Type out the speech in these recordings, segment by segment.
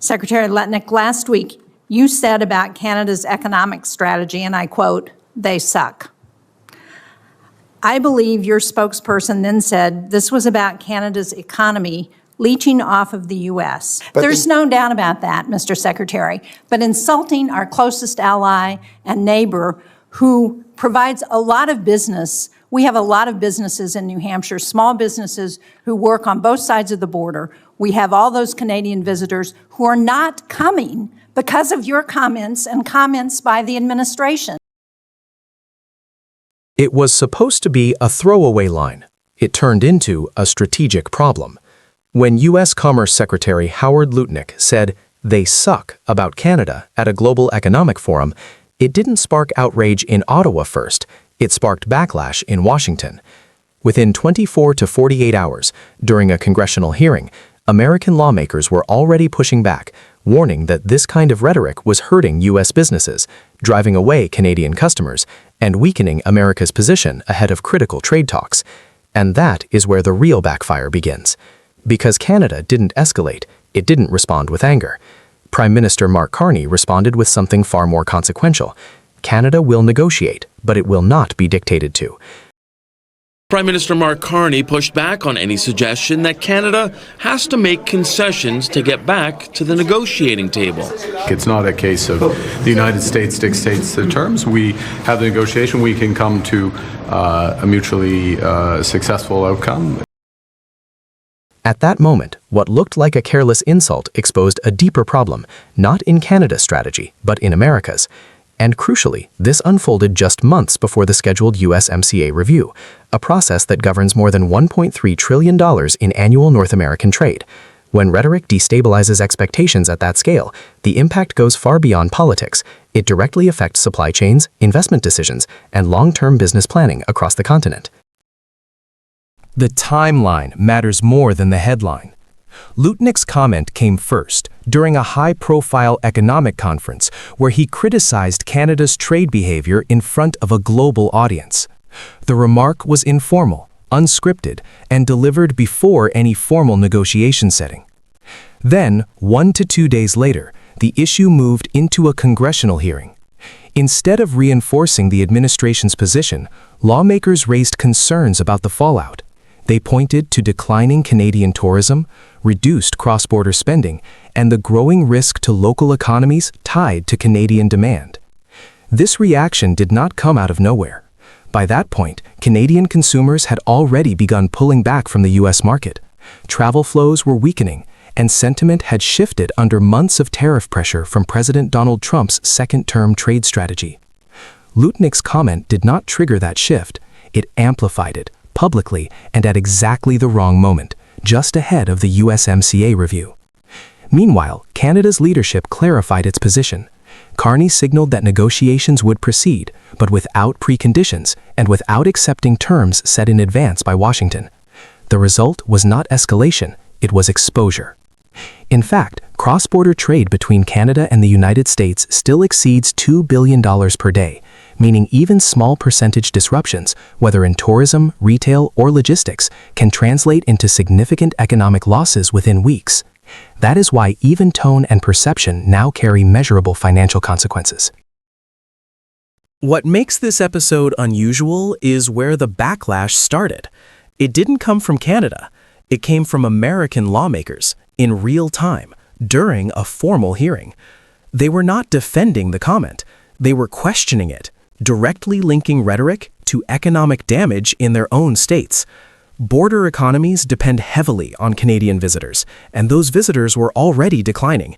Secretary Lutnick, last week you said about Canada's economic strategy, and I quote, "They suck." I believe your spokesperson then said this was about Canada's economy leeching off of the U.S. There's no doubt about that, Mr. Secretary, but insulting our closest ally and neighbor who provides a lot of business. We have a lot of businesses in New Hampshire, small businesses who work on both sides of the border. We have all those Canadian visitors who are not coming because of your comments and comments by the administration. It was supposed to be a throwaway line. It turned into a strategic problem. When U.S. Commerce Secretary Howard Lutnick said, "They suck" about Canada at a global economic forum, it didn't spark outrage in Ottawa first. It sparked backlash in Washington. Within 24 to 48 hours, during a congressional hearing, American lawmakers were already pushing back, warning that this kind of rhetoric was hurting U.S. businesses, driving away Canadian customers, and weakening America's position ahead of critical trade talks. And that is where the real backfire begins. Because Canada didn't escalate, it didn't respond with anger. Prime Minister Mark Carney responded with something far more consequential. Canada will negotiate, but it will not be dictated to. Prime Minister Mark Carney pushed back on any suggestion that Canada has to make concessions to get back to the negotiating table. It's not a case of the United States dictates the terms. We have the negotiation. We can come to a mutually successful outcome. At that moment, what looked like a careless insult exposed a deeper problem, not in Canada's strategy, but in America's. And crucially, this unfolded just months before the scheduled USMCA review, a process that governs more than $1.3 trillion in annual North American trade. When rhetoric destabilizes expectations at that scale, the impact goes far beyond politics. It directly affects supply chains, investment decisions, and long-term business planning across the continent. The timeline matters more than the headline. Lutnick's comment came first, during a high-profile economic conference where he criticized Canada's trade behavior in front of a global audience. The remark was informal, unscripted, and delivered before any formal negotiation setting. Then, 1 to 2 days later, the issue moved into a congressional hearing. Instead of reinforcing the administration's position, lawmakers raised concerns about the fallout. They pointed to declining Canadian tourism, reduced cross-border spending, and the growing risk to local economies tied to Canadian demand. This reaction did not come out of nowhere. By that point, Canadian consumers had already begun pulling back from the U.S. market. Travel flows were weakening, and sentiment had shifted under months of tariff pressure from President Donald Trump's second-term trade strategy. Lutnick's comment did not trigger that shift. It amplified it, publicly and at exactly the wrong moment, just ahead of the USMCA review. Meanwhile, Canada's leadership clarified its position. Carney signaled that negotiations would proceed, but without preconditions and without accepting terms set in advance by Washington. The result was not escalation, it was exposure. In fact, cross-border trade between Canada and the United States still exceeds $2 billion per day, meaning even small percentage disruptions, whether in tourism, retail, or logistics, can translate into significant economic losses within weeks. That is why even tone and perception now carry measurable financial consequences. What makes this episode unusual is where the backlash started. It didn't come from Canada. It came from American lawmakers, in real time, during a formal hearing. They were not defending the comment. They were questioning it, directly linking rhetoric to economic damage in their own states. Border economies depend heavily on Canadian visitors, and those visitors were already declining.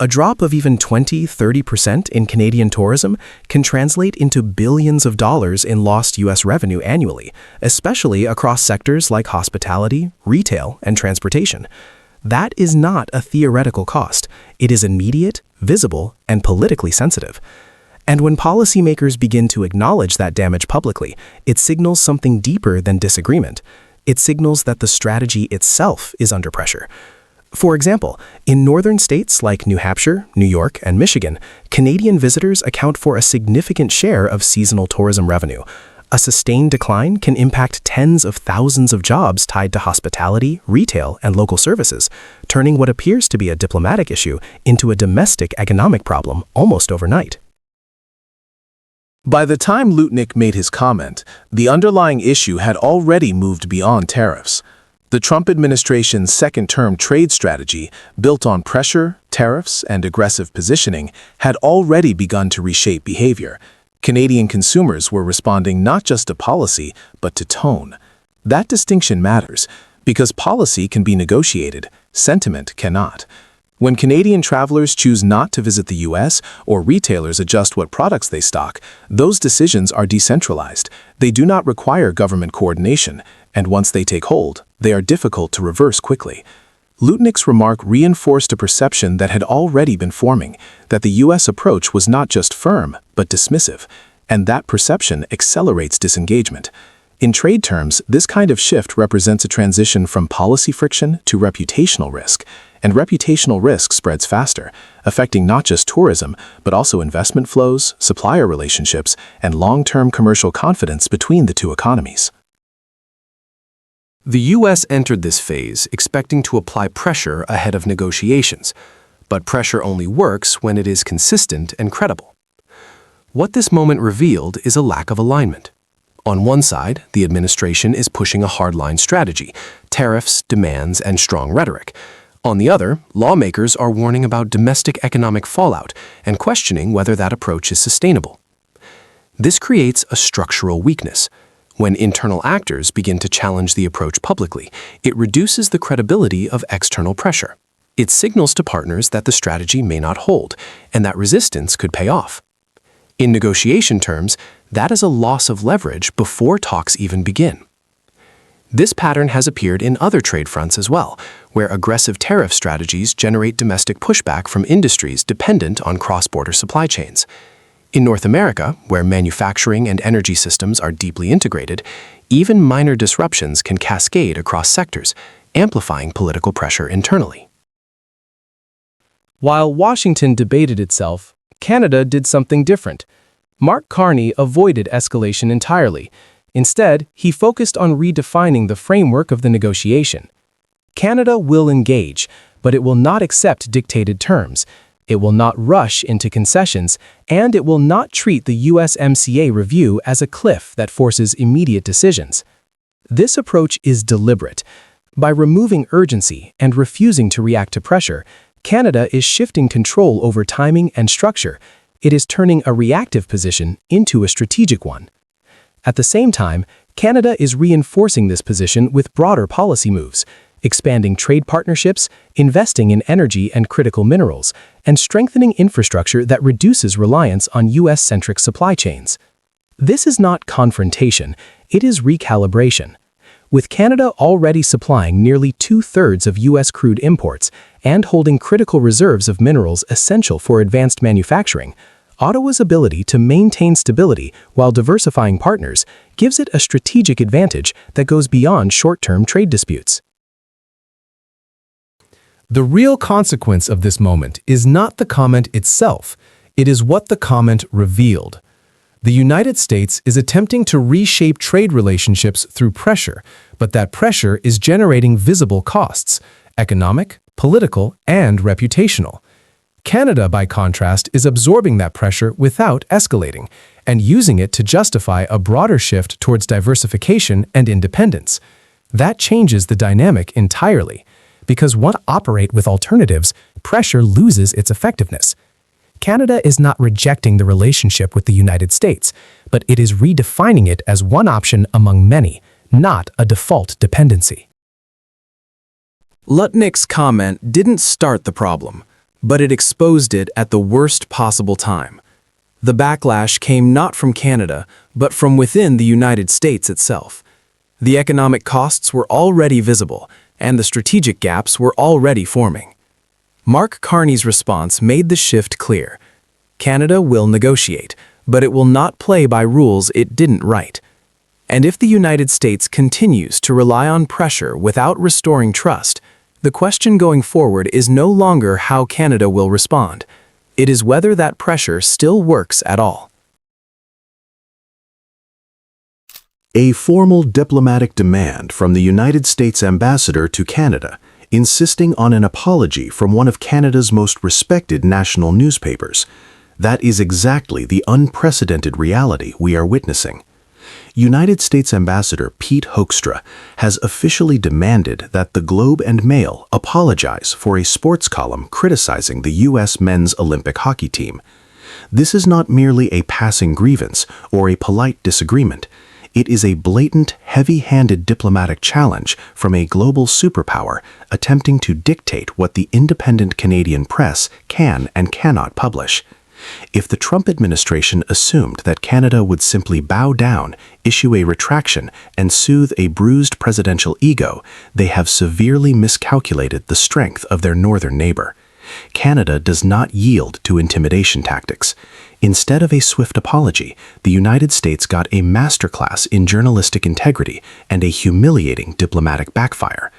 A drop of even 20–30% in Canadian tourism can translate into billions of dollars in lost U.S. revenue annually, especially across sectors like hospitality, retail, and transportation. That is not a theoretical cost. It is immediate, visible, and politically sensitive. And when policymakers begin to acknowledge that damage publicly, it signals something deeper than disagreement. It signals that the strategy itself is under pressure. For example, in northern states like New Hampshire, New York, and Michigan, Canadian visitors account for a significant share of seasonal tourism revenue. A sustained decline can impact tens of thousands of jobs tied to hospitality, retail, and local services, turning what appears to be a diplomatic issue into a domestic economic problem almost overnight. By the time Lutnick made his comment, the underlying issue had already moved beyond tariffs. The Trump administration's second-term trade strategy, built on pressure, tariffs, and aggressive positioning, had already begun to reshape behavior. Canadian consumers were responding not just to policy, but to tone. That distinction matters, because policy can be negotiated, sentiment cannot. When Canadian travelers choose not to visit the U.S. or retailers adjust what products they stock, those decisions are decentralized. They do not require government coordination, and once they take hold, they are difficult to reverse quickly. Lutnick's remark reinforced a perception that had already been forming, that the U.S. approach was not just firm, but dismissive, and that perception accelerates disengagement. In trade terms, this kind of shift represents a transition from policy friction to reputational risk, and reputational risk spreads faster, affecting not just tourism, but also investment flows, supplier relationships, and long-term commercial confidence between the two economies. The U.S. entered this phase expecting to apply pressure ahead of negotiations, but pressure only works when it is consistent and credible. What this moment revealed is a lack of alignment. On one side, the administration is pushing a hardline strategy, tariffs, demands, and strong rhetoric. On the other, lawmakers are warning about domestic economic fallout and questioning whether that approach is sustainable. This creates a structural weakness. When internal actors begin to challenge the approach publicly, it reduces the credibility of external pressure. It signals to partners that the strategy may not hold, and that resistance could pay off. In negotiation terms, that is a loss of leverage before talks even begin. This pattern has appeared in other trade fronts as well, where aggressive tariff strategies generate domestic pushback from industries dependent on cross-border supply chains. In North America, where manufacturing and energy systems are deeply integrated, even minor disruptions can cascade across sectors, amplifying political pressure internally. While Washington debated itself, Canada did something different. Mark Carney avoided escalation entirely. Instead, he focused on redefining the framework of the negotiation. Canada will engage, but it will not accept dictated terms. It will not rush into concessions, and it will not treat the USMCA review as a cliff that forces immediate decisions. This approach is deliberate. By removing urgency and refusing to react to pressure, Canada is shifting control over timing and structure. It is turning a reactive position into a strategic one. At the same time, Canada is reinforcing this position with broader policy moves, expanding trade partnerships, investing in energy and critical minerals, and strengthening infrastructure that reduces reliance on U.S.-centric supply chains. This is not confrontation, it is recalibration. With Canada already supplying nearly 2/3 of U.S. crude imports and holding critical reserves of minerals essential for advanced manufacturing, Ottawa's ability to maintain stability while diversifying partners gives it a strategic advantage that goes beyond short-term trade disputes. The real consequence of this moment is not the comment itself, it is what the comment revealed. The United States is attempting to reshape trade relationships through pressure, but that pressure is generating visible costs, economic, political, and reputational. Canada, by contrast, is absorbing that pressure without escalating, and using it to justify a broader shift towards diversification and independence. That changes the dynamic entirely. Because once operate with alternatives, pressure loses its effectiveness. Canada is not rejecting the relationship with the United States, but it is redefining it as one option among many, not a default dependency. Lutnick's comment didn't start the problem, but it exposed it at the worst possible time. The backlash came not from Canada, but from within the United States itself. The economic costs were already visible, and the strategic gaps were already forming. Mark Carney's response made the shift clear. Canada will negotiate, but it will not play by rules it didn't write. And if the United States continues to rely on pressure without restoring trust, the question going forward is no longer how Canada will respond. It is whether that pressure still works at all. A formal diplomatic demand from the United States ambassador to Canada, insisting on an apology from one of Canada's most respected national newspapers. That is exactly the unprecedented reality we are witnessing. United States Ambassador Pete Hoekstra has officially demanded that the Globe and Mail apologize for a sports column criticizing the U.S. men's Olympic hockey team. This is not merely a passing grievance or a polite disagreement. It is a blatant, heavy-handed diplomatic challenge from a global superpower attempting to dictate what the independent Canadian press can and cannot publish. If the Trump administration assumed that Canada would simply bow down, issue a retraction, and soothe a bruised presidential ego, they have severely miscalculated the strength of their northern neighbor. Canada does not yield to intimidation tactics. Instead of a swift apology, the United States got a masterclass in journalistic integrity and a humiliating diplomatic backfire.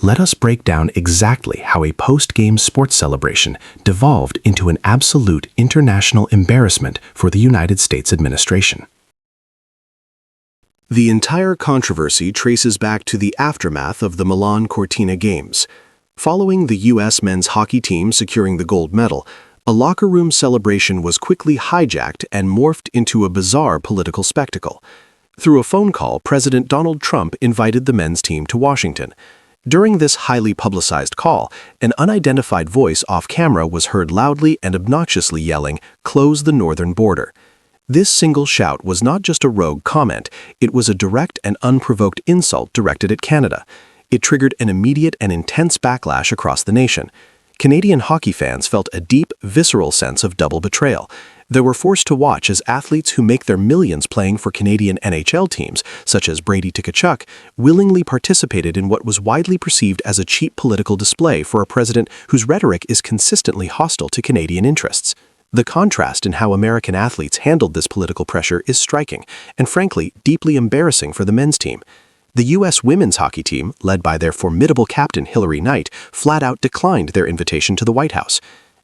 Let us break down exactly how a post-game sports celebration devolved into an absolute international embarrassment for the United States administration. The entire controversy traces back to the aftermath of the Milan-Cortina Games. Following the U.S. men's hockey team securing the gold medal, a locker room celebration was quickly hijacked and morphed into a bizarre political spectacle. Through a phone call, President Donald Trump invited the men's team to Washington. During this highly publicized call, an unidentified voice off-camera was heard loudly and obnoxiously yelling, "Close the northern border." This single shout was not just a rogue comment, it was a direct and unprovoked insult directed at Canada. It triggered an immediate and intense backlash across the nation. Canadian hockey fans felt a deep, visceral sense of double betrayal. They were forced to watch as athletes who make their millions playing for Canadian NHL teams, such as Brady Tkachuk, willingly participated in what was widely perceived as a cheap political display for a president whose rhetoric is consistently hostile to Canadian interests. The contrast in how American athletes handled this political pressure is striking, and frankly, deeply embarrassing for the men's team. The U.S. women's hockey team, led by their formidable captain Hillary Knight, flat out declined their invitation to the White House.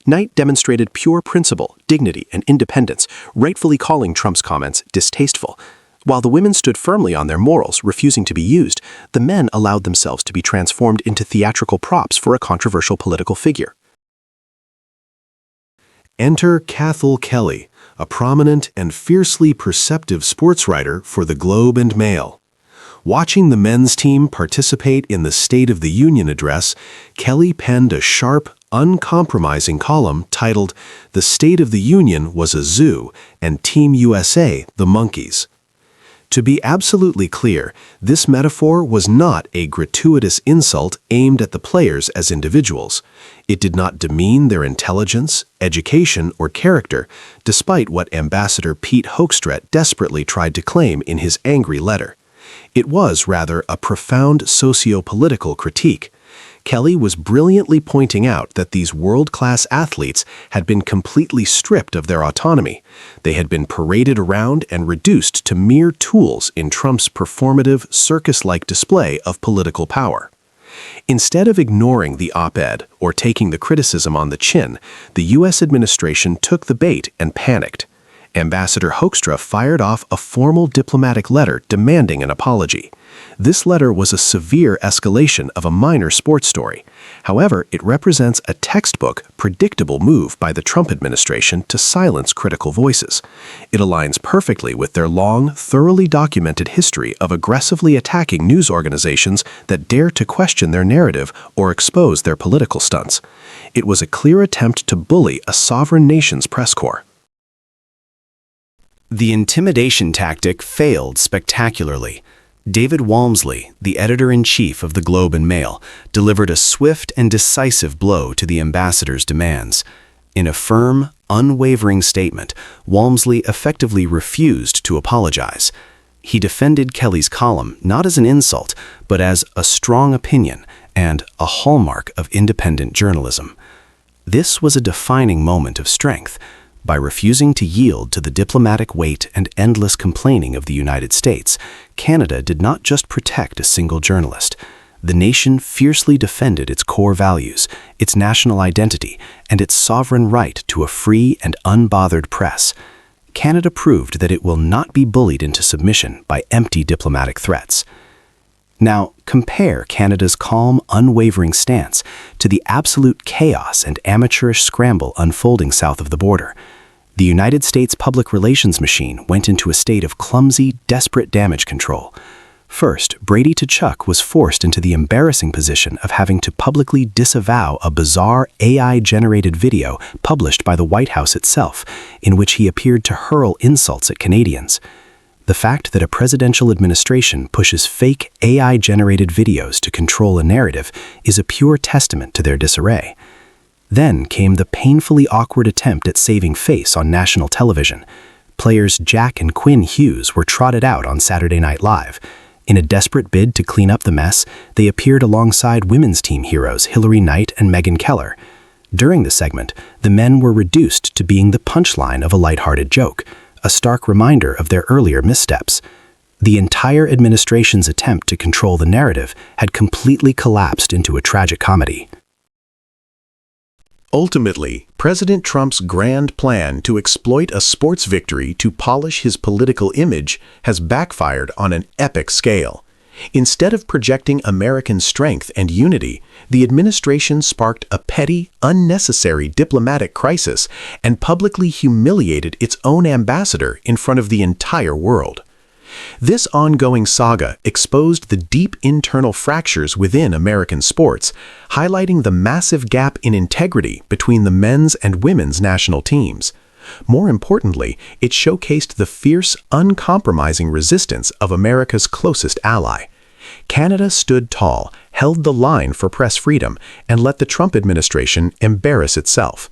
Knight demonstrated pure principle, dignity, and independence, rightfully calling Trump's comments distasteful. While the women stood firmly on their morals, refusing to be used, the men allowed themselves to be transformed into theatrical props for a controversial political figure. Enter Cathal Kelly, a prominent and fiercely perceptive sports writer for the Globe and Mail. Watching the men's team participate in the State of the Union address, Kelly penned a sharp, uncompromising column titled, "The State of the Union was a zoo and Team USA the monkeys." To be absolutely clear, this metaphor was not a gratuitous insult aimed at the players as individuals. It did not demean their intelligence, education, or character, despite what Ambassador Pete Hoekstra desperately tried to claim in his angry letter. It was, rather, a profound socio-political critique. Kelly was brilliantly pointing out that these world-class athletes had been completely stripped of their autonomy. They had been paraded around and reduced to mere tools in Trump's performative, circus-like display of political power. Instead of ignoring the op-ed or taking the criticism on the chin, the U.S. administration took the bait and panicked. Ambassador Hoekstra fired off a formal diplomatic letter demanding an apology. This letter was a severe escalation of a minor sports story. However, it represents a textbook, predictable move by the Trump administration to silence critical voices. It aligns perfectly with their long, thoroughly documented history of aggressively attacking news organizations that dare to question their narrative or expose their political stunts. It was a clear attempt to bully a sovereign nation's press corps. The intimidation tactic failed spectacularly. David Walmsley, the editor-in-chief of the Globe and Mail, delivered a swift and decisive blow to the ambassador's demands. In a firm, unwavering statement, Walmsley effectively refused to apologize. He defended Kelly's column not as an insult, but as a strong opinion and a hallmark of independent journalism. This was a defining moment of strength. By refusing to yield to the diplomatic weight and endless complaining of the United States, Canada did not just protect a single journalist. The nation fiercely defended its core values, its national identity, and its sovereign right to a free and unbothered press. Canada proved that it will not be bullied into submission by empty diplomatic threats. Now, compare Canada's calm, unwavering stance to the absolute chaos and amateurish scramble unfolding south of the border. The United States public relations machine went into a state of clumsy, desperate damage control. First, Brady Tkachuk was forced into the embarrassing position of having to publicly disavow a bizarre AI-generated video published by the White House itself, in which he appeared to hurl insults at Canadians. The fact that a presidential administration pushes fake AI-generated videos to control a narrative is a pure testament to their disarray. Then came the painfully awkward attempt at saving face on national television. Players Jack and Quinn Hughes were trotted out on Saturday Night Live. In a desperate bid to clean up the mess, they appeared alongside women's team heroes Hillary Knight and Megyn Keller. During the segment, the men were reduced to being the punchline of a lighthearted joke, a stark reminder of their earlier missteps. The entire administration's attempt to control the narrative had completely collapsed into a tragic comedy. Ultimately, President Trump's grand plan to exploit a sports victory to polish his political image has backfired on an epic scale. Instead of projecting American strength and unity, the administration sparked a petty, unnecessary diplomatic crisis and publicly humiliated its own ambassador in front of the entire world. This ongoing saga exposed the deep internal fractures within American sports, highlighting the massive gap in integrity between the men's and women's national teams. More importantly, it showcased the fierce, uncompromising resistance of America's closest ally. Canada stood tall, held the line for press freedom, and let the Trump administration embarrass itself.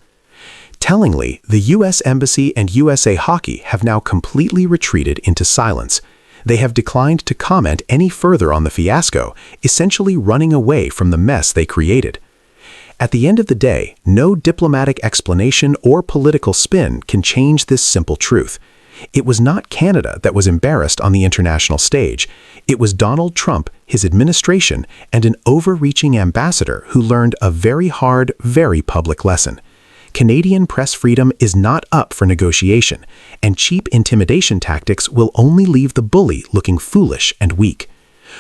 Tellingly, the U.S. Embassy and USA Hockey have now completely retreated into silence. They have declined to comment any further on the fiasco, essentially running away from the mess they created. At the end of the day, no diplomatic explanation or political spin can change this simple truth. It was not Canada that was embarrassed on the international stage. It was Donald Trump, his administration, and an overreaching ambassador who learned a very hard, very public lesson. Canadian press freedom is not up for negotiation, and cheap intimidation tactics will only leave the bully looking foolish and weak.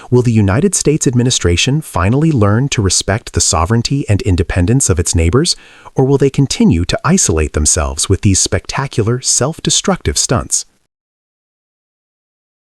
Will the United States administration finally learn to respect the sovereignty and independence of its neighbors, or will they continue to isolate themselves with these spectacular, self-destructive stunts?